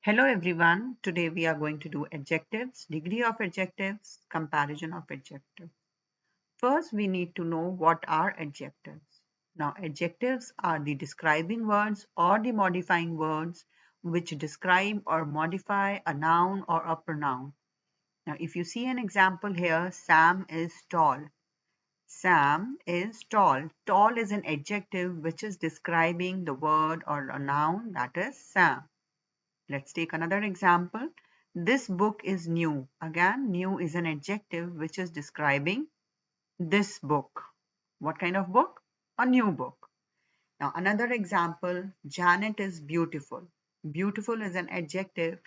Hello everyone. Today we are going to do adjectives, degree of adjectives, comparison of adjectives. First, we need to know what are adjectives. Now, adjectives are the describing words or the modifying words which describe or modify a noun or a pronoun. Now, if you see an example here, Sam is tall. Sam is tall. Tall is an adjective which is describing the word or a noun, that is Sam. Let's take another example. This book is new. Again, new is an adjective which is describing this book. What kind of book? A new book. Now, another example, Janet is beautiful. Beautiful is an adjective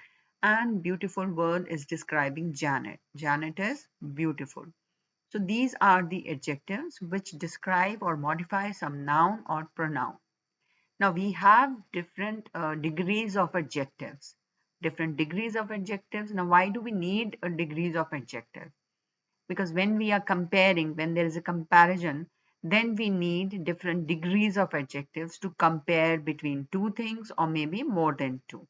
and beautiful word is describing Janet. Janet is beautiful. So these are the adjectives which describe or modify some noun or pronoun. Now we have different degrees of adjectives. Different degrees of adjectives. Now why do we need degrees of adjective? Because when we are comparing, when there is a comparison, then we need different degrees of adjectives to compare between two things or maybe more than two,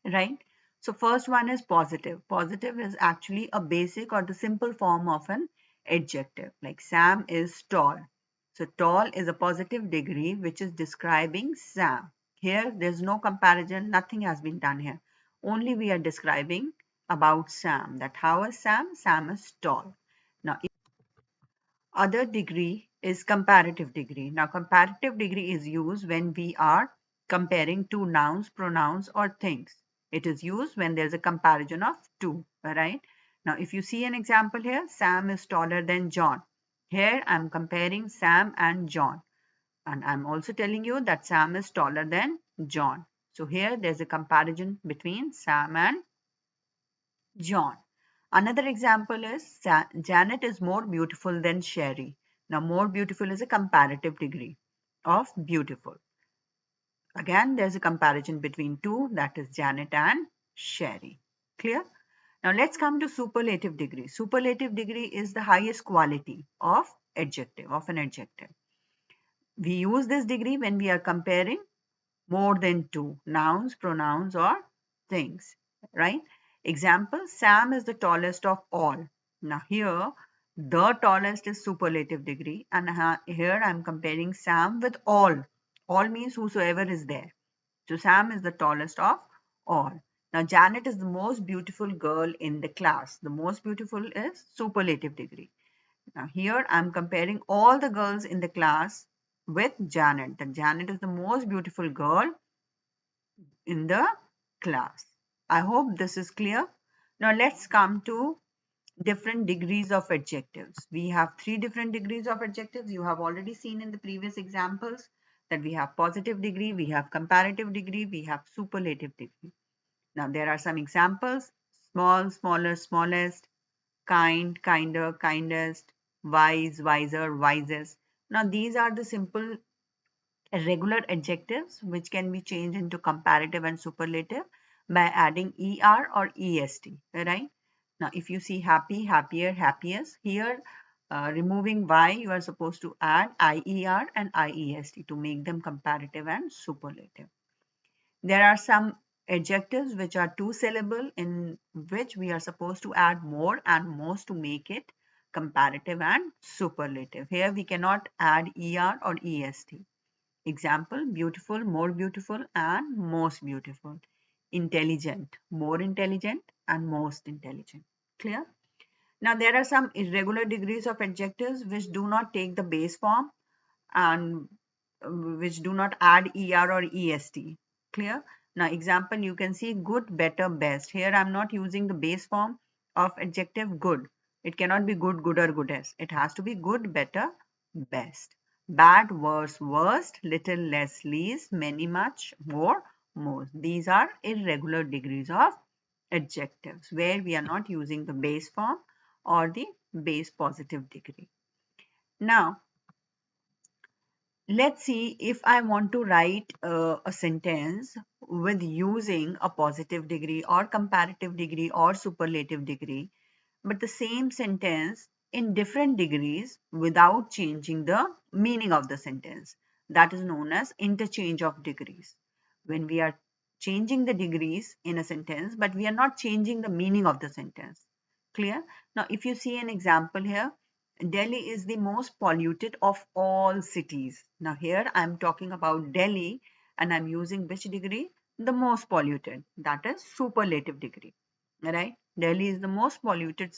right? So first one is positive. Positive is actually a basic or the simple form of an adjective. Like Sam is tall. So tall is a positive degree which is describing Sam. Here there's no comparison, nothing has been done here. Only we are describing about Sam. That how is Sam? Sam is tall. Now other degree is comparative degree. Now, comparative degree is used when we are comparing two nouns, pronouns, or things. It is used when there's a comparison of two, right? Now, if you see an example here, Sam is taller than John. Here, I'm comparing Sam and John. And I'm also telling you that Sam is taller than John. So here, there's a comparison between Sam and John. Another example is Janet is more beautiful than Sherry. Now, more beautiful is a comparative degree of beautiful. Again, there's a comparison between two, that is Janet and Sherry. Clear? Now, let's come to superlative degree. Superlative degree is the highest quality of adjective, of an adjective. We use this degree when we are comparing more than two nouns, pronouns, or things, right? Example, Sam is the tallest of all. Now here, the tallest is superlative degree, and here I'm comparing Sam with all. All means whosoever is there. So Sam is the tallest of all. Now Janet is the most beautiful girl in the class. The most beautiful is superlative degree. Now here I'm comparing all the girls in the class with Janet. That Janet is the most beautiful girl in the class. I hope this is clear. Now let's come to different degrees of adjectives. We have three different degrees of adjectives. You have already seen in the previous examples that we have positive degree, we have comparative degree, we have superlative degree. Now there are some examples: small, smaller, smallest, kind, kinder, kindest, wise, wiser, wisest. Now these are the simple regular adjectives which can be changed into comparative and superlative by adding er or est, right? Now if you see happy, happier, happiest, here removing y, you are supposed to add ier and iest to make them comparative and superlative. There are some adjectives which are two syllable, in which we are supposed to add more and most to make it comparative and superlative. Here we cannot add er or est. Example, beautiful, more beautiful, and most beautiful. Intelligent, more intelligent, and most intelligent. Clear? Now, there are some irregular degrees of adjectives which do not take the base form and which do not add er or est. Clear? Now, example, you can see good, better, best. Here, I'm not using the base form of adjective good. It cannot be good, gooder, goodest. It has to be good, better, best. Bad, worse, worst, little, less, least, many, much, more, most. These are irregular degrees of adjectives where we are not using the base form or the base positive degree. Now, let's see if I want to write a sentence with using a positive degree or comparative degree or superlative degree, but the same sentence in different degrees without changing the meaning of the sentence. That is known as interchange of degrees. When we are changing the degrees in a sentence, but we are not changing the meaning of the sentence. Clear? Now, if you see an example here, Delhi is the most polluted of all cities. Now, here I'm talking about Delhi and I'm using which degree? The most polluted. That is superlative degree. Right? Delhi is the most polluted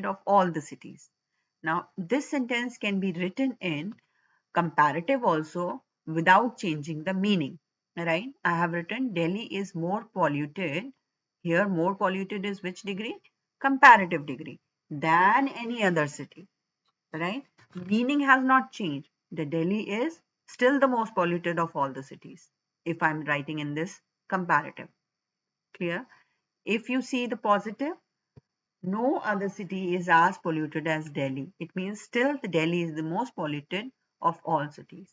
of all the cities. Now, this sentence can be written in comparative also without changing the meaning, right? I have written Delhi is more polluted. Here, more polluted is which degree? Comparative degree than any other city, right? Meaning has not changed. The Delhi is still the most polluted of all the cities if I'm writing in this comparative. Clear? If you see the positive, no other city is as polluted as Delhi. It means still the Delhi is the most polluted of all cities.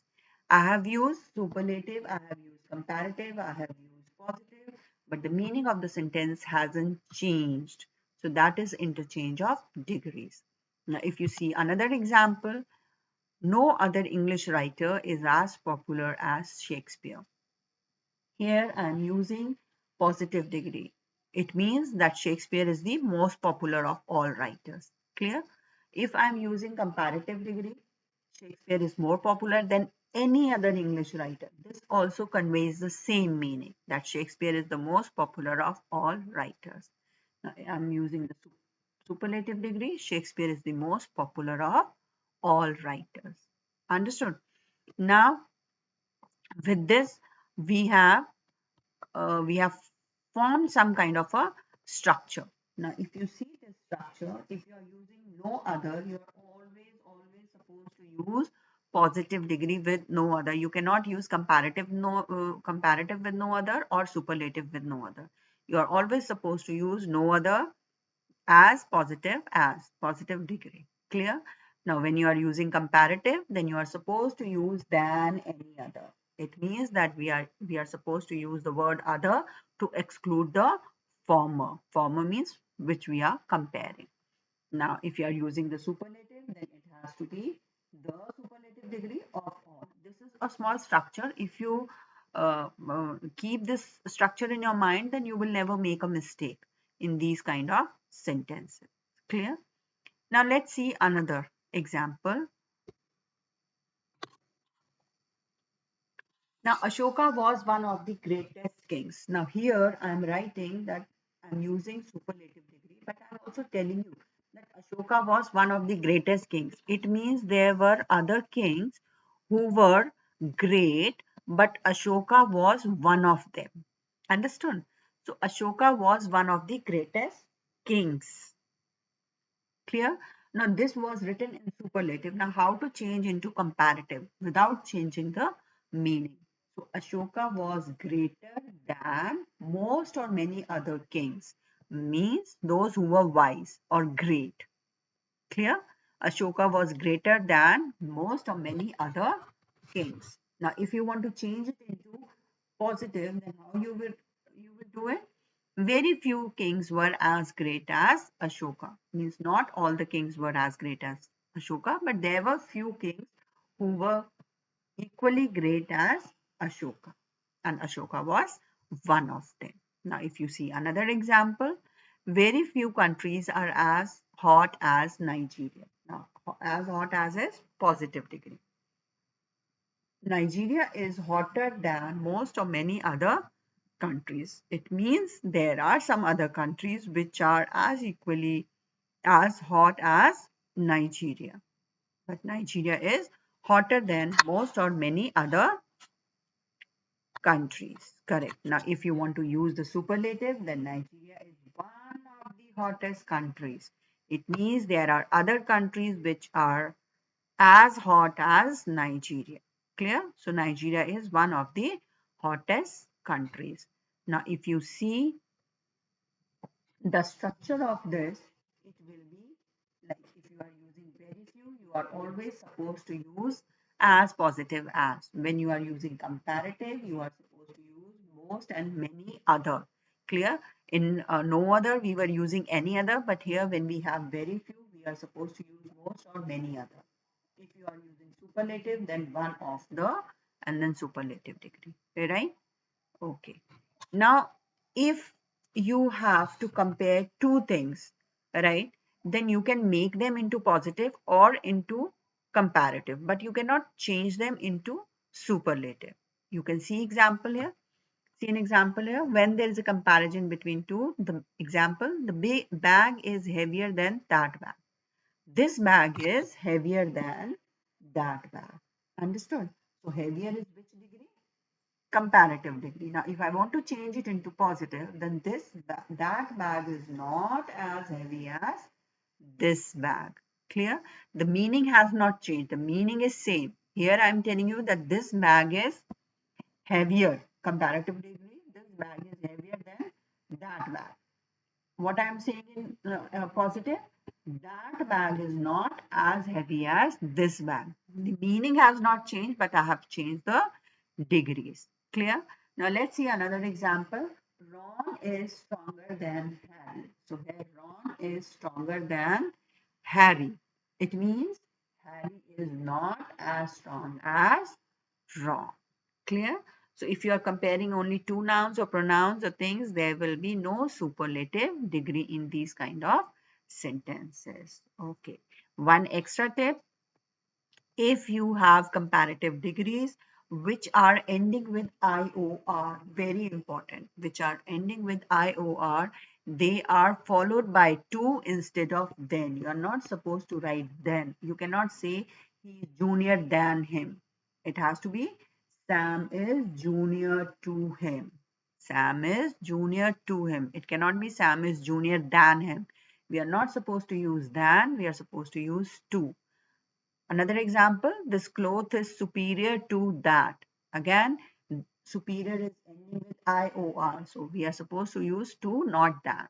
I have used superlative, I have used comparative, I have used positive, but the meaning of the sentence hasn't changed. So that is interchange of degrees. Now, if you see another example, no other English writer is as popular as Shakespeare. Here I am using positive degree. It means that Shakespeare is the most popular of all writers. Clear? If I am using comparative degree, Shakespeare is more popular than any other English writer. This also conveys the same meaning that Shakespeare is the most popular of all writers. Now, I'm using the superlative degree. Shakespeare is the most popular of all writers. Understood? Now, with this, we have we have formed some kind of a structure. Now, if you see this structure, if you are using no other, you are always supposed to use positive degree with no other. You cannot use comparative with no other or superlative with no other. You are always supposed to use no other as positive degree. Clear? Now, when you are using comparative, then you are supposed to use than any other. It means that we are supposed to use the word other to exclude the former. Former means which we are comparing. Now, if you are using the superlative, then it has to be the superlative degree of all. This is a small structure. If you keep this structure in your mind, then you will never make a mistake in these kind of sentences. Clear? Now, let's see another example. Now, Ashoka was one of the greatest kings. Now, here I am writing that I'm using superlative degree, but I'm also telling you that Ashoka was one of the greatest kings. It means there were other kings who were great, but Ashoka was one of them. Understood? So, Ashoka was one of the greatest kings. Clear? Now, this was written in superlative. Now, how to change into comparative without changing the meaning? So, Ashoka was greater than most or many other kings, means those who were wise or great. Clear? Ashoka was greater than most or many other kings. Now, if you want to change it into positive, then how you will do it? Very few kings were as great as Ashoka. Means not all the kings were as great as Ashoka, but there were few kings who were equally great as Ashoka. And Ashoka was one of them. Now, if you see another example, very few countries are as hot as Nigeria. Now, as hot as is positive degree. Nigeria is hotter than most or many other countries. It means there are some other countries which are as equally as hot as Nigeria. But Nigeria is hotter than most or many other countries. Correct. Now, if you want to use the superlative, then Nigeria is one of the hottest countries. It means there are other countries which are as hot as Nigeria. Clear? So, Nigeria is one of the hottest countries. Now, if you see the structure of this, it will be like if you are using very few, you are always supposed to use as positive as. When you are using comparative, you are supposed to use most and many other. Clear? In no other, we were using any other, but here when we have very few, we are supposed to use most or many other. If you are using superlative, then one of the and then superlative degree. Right? Okay. Now, if you have to compare two things, right, then you can make them into positive or into comparative, but you cannot change them into superlative. You can see example here. See an example here. When there is a comparison between two, the example, the bag is heavier than that bag. This bag is heavier than that bag. Understood? So heavier is which degree? Comparative degree. Now, if I want to change it into positive, then that bag is not as heavy as this bag. Clear? The meaning has not changed. The meaning is same. Here I am telling you that this bag is heavier. Comparative degree, this bag is heavier than that bag. What I am saying in positive, that bag is not as heavy as this bag. The meaning has not changed, but I have changed the degrees. Clear? Now let's see another example. Ron is stronger than Harry. So here Ron is stronger than Harry. It means Harry is not as strong as Ron. Clear? So if you are comparing only two nouns or pronouns or things, there will be no superlative degree in these kind of sentences. Okay. One extra tip, if you have comparative degrees which are ending with IOR, very important, which are ending with IOR, they are followed by to instead of then. You are not supposed to write then. You cannot say he is junior than him. It has to be Sam is junior to him. Sam is junior to him. It cannot be Sam is junior than him. We are not supposed to use than, we are supposed to use to. Another example, this cloth is superior to that. Again, superior is ending with IOR. So we are supposed to use to, not that.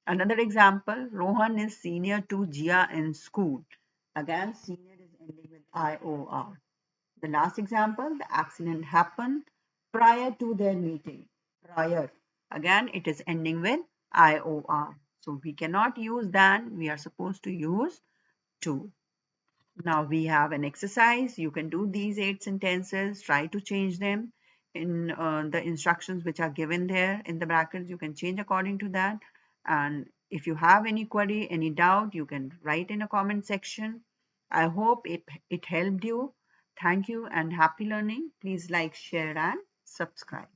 Another example, Rohan is senior to Jia in school. Again, senior is ending with IOR. The last example, the accident happened prior to their meeting. Prior. Again, it is ending with IOR. So we cannot use than, we are supposed to use to. Now we have an exercise. You can do these 8 sentences, try to change them in the instructions which are given there in the brackets. You can change according to that. And if you have any query, any doubt, you can write in a comment section. I hope it helped you. Thank you and happy learning. Please like, share and subscribe.